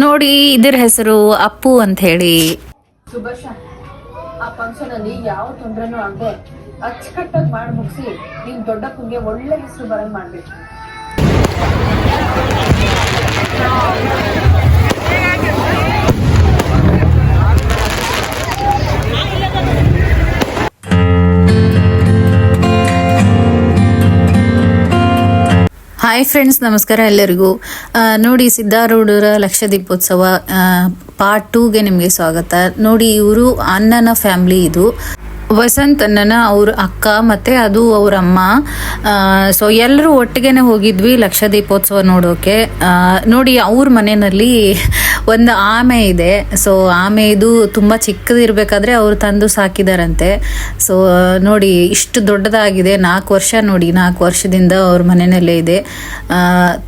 ನೋಡಿ ಇದರ ಹೆಸರು ಅಪ್ಪು ಅಂತ ಹೇಳಿ. ಸುಭಾಷ, ಆ ಫಂಕ್ಷನ್ ಅಲ್ಲಿ ಯಾವ ತೊಂದ್ರೆನೂ ಆಗದೆ ಅಚ್ಚುಕಟ್ಟಾಗಿ ಮಾಡಿ ಮುಗಿಸಿ ನೀನ್ ದೊಡ್ಡಪ್ಪಂಗೆ ಒಳ್ಳೆ ಹೆಸರು ಬರಂಗ್ ಮಾಡ್ಬೇಕು. ಹಾಯ್ ಫ್ರೆಂಡ್ಸ್, ನಮಸ್ಕಾರ ಎಲ್ಲರಿಗೂ. ನೋಡಿ, ಸಿದ್ಧಾರೂಢರ ಲಕ್ಷ ದೀಪೋತ್ಸವ ಪಾರ್ಟ್ 2ಗೆ ನಿಮಗೆ ಸ್ವಾಗತ. ನೋಡಿ, ಇವರು ಅಣ್ಣನ ಫ್ಯಾಮಿಲಿ. ಇದು ವಸಂತ್ ಅಣ್ಣನ ಅವ್ರ ಅಕ್ಕ ಮತ್ತೆ ಅದು ಅವ್ರ ಅಮ್ಮ. ಸೊ ಎಲ್ಲರೂ ಒಟ್ಟಿಗೆನೆ ಹೋಗಿದ್ವಿ ಲಕ್ಷ ದೀಪೋತ್ಸವ ನೋಡೋಕೆ. ನೋಡಿ, ಅವ್ರ ಮನೆಯಲ್ಲಿ ಒಂದು ಆಮೆ ಇದೆ. ಸೊ ಆಮೆ ಇದು ತುಂಬ ಚಿಕ್ಕದಿರ್ಬೇಕಾದ್ರೆ ಅವ್ರು ತಂದು ಸಾಕಿದಾರಂತೆ. ಸೊ ನೋಡಿ, ಇಷ್ಟು ದೊಡ್ಡದಾಗಿದೆ. 4 ವರ್ಷ ನೋಡಿ, 4 ವರ್ಷದಿಂದ ಅವ್ರ ಮನೆಯಲ್ಲೇ ಇದೆ.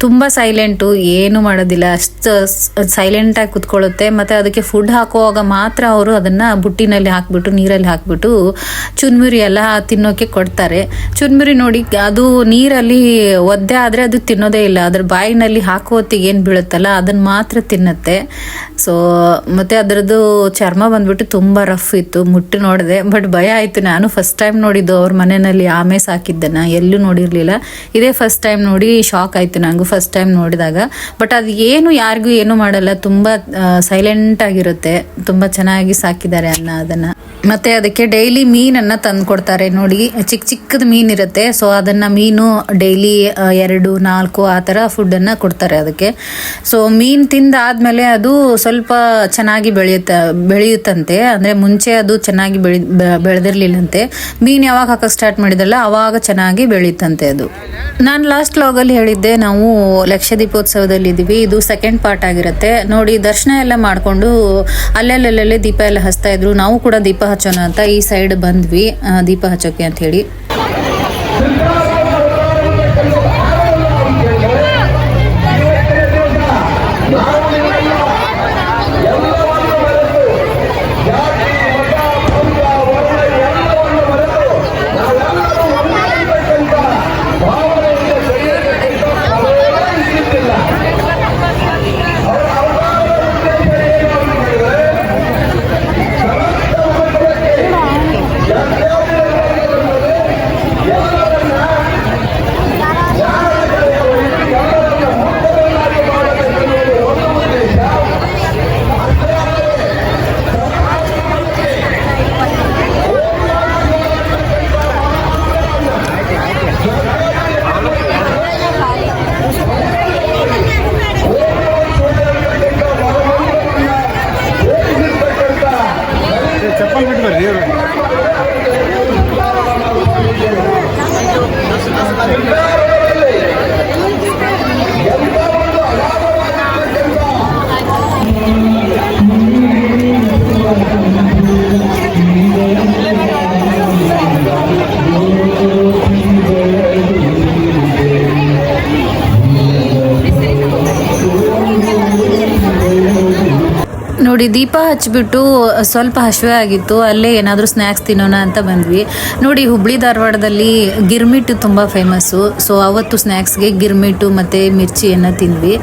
ತುಂಬ ಸೈಲೆಂಟು, ಏನು ಮಾಡೋದಿಲ್ಲ, ಅಷ್ಟು ಸೈಲೆಂಟಾಗಿ ಕುತ್ಕೊಳ್ಳುತ್ತೆ. ಮತ್ತು ಅದಕ್ಕೆ ಫುಡ್ ಹಾಕುವಾಗ ಮಾತ್ರ ಅವರು ಅದನ್ನು ಬುಟ್ಟಿನಲ್ಲಿ ಹಾಕ್ಬಿಟ್ಟು ನೀರಲ್ಲಿ ಹಾಕ್ಬಿಟ್ಟು ಚುನ್ಮುರಿ ಎಲ್ಲ ತಿನ್ನೋಕೆ ಕೊಡ್ತಾರೆ. ಚುನ್ಮುರಿ ನೋಡಿ, ಅದು ನೀರಲ್ಲಿ ಒದ್ದೆ ಆದರೆ ಅದು ತಿನ್ನೋದೇ ಇಲ್ಲ. ಅದ್ರ ಬಾಯಿನಲ್ಲಿ ಹಾಕೋ ಹೊತ್ತಿಗೆ ಏನು ಬೀಳುತ್ತಲ್ಲ ಅದನ್ನು ಮಾತ್ರ ತಿನ್ನುತ್ತೆ. ಸೊ ಮತ್ತೆ ಅದರದ್ದು ಚರ್ಮ ಬಂದ್ಬಿಟ್ಟು ತುಂಬ ರಫ್ ಇತ್ತು. ಮುಟ್ಟಿ ನೋಡಿದೆ, ಬಟ್ ಭಯ ಆಯಿತು. ನಾನು ಫಸ್ಟ್ ಟೈಮ್ ನೋಡಿದ್ದು ಅವ್ರ ಮನೆಯಲ್ಲಿ ಆಮೆ ಸಾಕಿದ್ದನ್ನು, ಎಲ್ಲೂ ನೋಡಿರಲಿಲ್ಲ. ಇದೇ ಫಸ್ಟ್ ಟೈಮ್ ನೋಡಿ ಶಾಕ್ ಆಯಿತು ನನಗೂ ಫಸ್ಟ್ ಟೈಮ್ ನೋಡಿದಾಗ. ಬಟ್ ಅದು ಯಾರಿಗೂ ಏನು ಮಾಡಲ್ಲ, ತುಂಬ ಸೈಲೆಂಟ್ ಆಗಿರುತ್ತೆ. ತುಂಬ ಚೆನ್ನಾಗಿ ಸಾಕಿದ್ದಾರೆ ಅನ್ನ ಅದನ್ನು. ಮತ್ತು ಅದಕ್ಕೆ ಡೈಲಿ ಮೀನನ್ನು ತಂದು ಕೊಡ್ತಾರೆ. ನೋಡಿ, ಚಿಕ್ಕದ ಮೀನಿರುತ್ತೆ. ಸೊ ಅದನ್ನು ಮೀನು ಡೈಲಿ 2, 4 ಆ ಥರ ಫುಡ್ಡನ್ನು ಕೊಡ್ತಾರೆ ಅದಕ್ಕೆ. ಸೊ ಮೀನು ತಿಂದಾದ್ಮೇಲೆ ಅದು ಸ್ವಲ್ಪ ಚೆನ್ನಾಗಿ ಬೆಳೆಯುತ್ತಂತೆ. ಅಂದರೆ ಮುಂಚೆ ಅದು ಚೆನ್ನಾಗಿ ಬೆಳೆದಿರಲಿಲ್ಲಂತೆ. ಮೀನು ಯಾವಾಗ ಹಾಕಕ್ಕೆ ಸ್ಟಾರ್ಟ್ ಮಾಡಿದಲ್ಲ ಅವಾಗ ಚೆನ್ನಾಗಿ ಬೆಳೆಯುತ್ತಂತೆ ಅದು. ನಾನು ಲಾಸ್ಟ್ ವ್ಲಾಗಲ್ಲಿ ಹೇಳಿದ್ದೆ, ನಾವು ಲಕ್ಷ ದೀಪೋತ್ಸವದಲ್ಲಿ ಇದ್ದೀವಿ. ಇದು ಸೆಕೆಂಡ್ ಪಾರ್ಟ್ ಆಗಿರುತ್ತೆ. ನೋಡಿ, ದರ್ಶನ ಎಲ್ಲ ಮಾಡಿಕೊಂಡು ಅಲ್ಲೆಲ್ಲೇ ದೀಪ ಎಲ್ಲ ಹಚ್ತಾ ಇದ್ರು. ನಾವು ಕೂಡ ದೀಪ ಹಚ್ಚೋಣ ಅಂತ ಈ ಸೈಡ್ ಬಂದ್ವಿ ದೀಪ ಹಚ್ಚೋಕೆ ಅಂತ ಹೇಳಿ. ನೋಡಿ, ದೀಪ ಹಚ್ಬಿಟ್ಟು ಸ್ವಲ್ಪ ಹಸಿವೆ ಆಗಿತ್ತು. ಅಲ್ಲೇ ಏನಾದರೂ ಸ್ನ್ಯಾಕ್ಸ್ ತಿನ್ನೋಣ ಅಂತ ಬಂದ್ವಿ. ನೋಡಿ, ಹುಬ್ಳಿ ಧಾರವಾಡದಲ್ಲಿ ಗಿರ್ಮಿಟ್ಟು ತುಂಬ ಫೇಮಸ್ಸು. ಸೊ ಅವತ್ತು ಸ್ನ್ಯಾಕ್ಸ್ಗೆ ಗಿರ್ಮಿಟ್ಟು ಮತ್ತು ಮಿರ್ಚಿಯನ್ನು ತಿಂದ್ವಿ.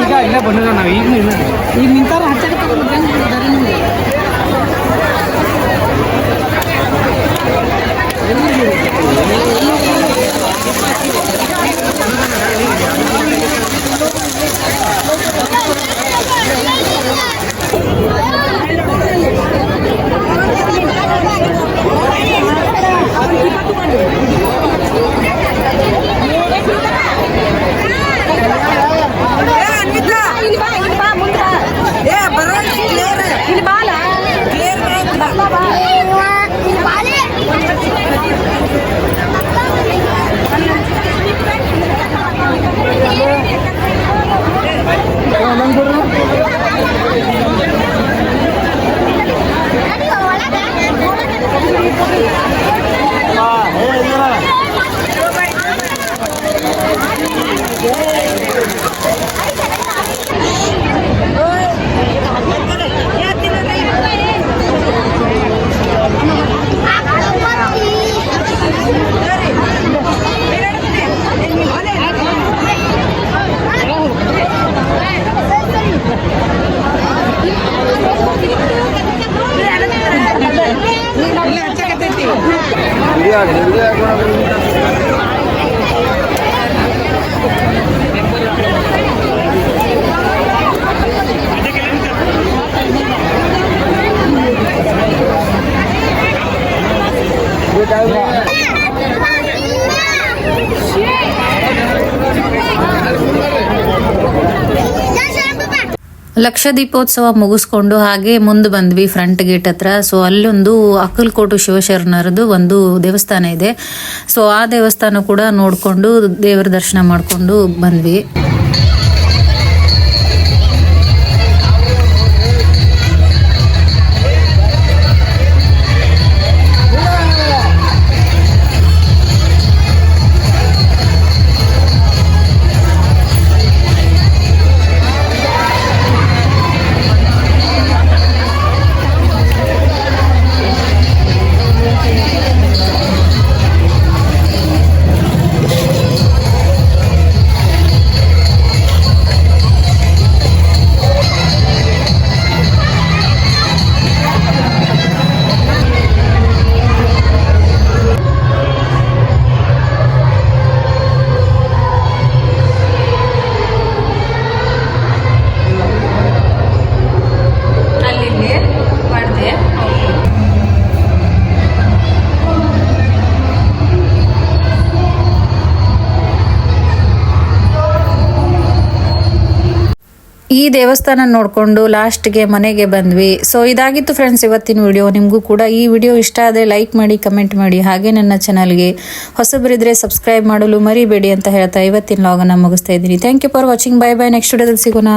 ಈಗ ಇಲ್ಲೇ ಬಂದಿಲ್ಲ ನಾವು ಈಗಲೂ ಇಲ್ಲ ಈಗ ನಿಂತಾರ ಲಕ್ಷ ದೀಪೋತ್ಸವ ಮುಗಿಸ್ಕೊಂಡು ಹಾಗೆ ಮುಂದೆ ಬಂದ್ವಿ ಫ್ರಂಟ್ ಗೇಟ್ ಹತ್ರ. ಸೊ ಅಲ್ಲೊಂದು ಅಕ್ಕಲಕೋಟು ಶಿವಶರಣರದು ಒಂದು ದೇವಸ್ಥಾನ ಇದೆ. ಸೊ ಆ ದೇವಸ್ಥಾನ ಕೂಡ ನೋಡಿಕೊಂಡು ದೇವರ ದರ್ಶನ ಮಾಡಿಕೊಂಡು ಬಂದ್ವಿ. ಈ ದೇವಸ್ಥಾನ ನೋಡಿಕೊಂಡು ಲಾಸ್ಟ್ಗೆ ಮನೆಗೆ ಬಂದ್ವಿ. ಸೊ ಇದಾಗಿತ್ತು ಫ್ರೆಂಡ್ಸ್ ಇವತ್ತಿನ ವಿಡಿಯೋ. ನಿಮಗೂ ಕೂಡ ಈ ವಿಡಿಯೋ ಇಷ್ಟ ಆದರೆ ಲೈಕ್ ಮಾಡಿ, ಕಮೆಂಟ್ ಮಾಡಿ, ಹಾಗೆ ನನ್ನ ಚಾನಲ್ಗೆ ಹೊಸಬರಿದ್ರೆ ಸಬ್ಸ್ಕ್ರೈಬ್ ಮಾಡಲು ಮರಿಬೇಡಿ ಅಂತ ಹೇಳ್ತಾ ಇವತ್ತಿನ ಲಾಗನ್ನು ಮುಗಿಸ್ತಾ ಇದ್ದೀನಿ. Thank you for watching. Bye bye. Next ವಿಡಿಯೋದಲ್ಲಿ ಸಿಗೋಣ.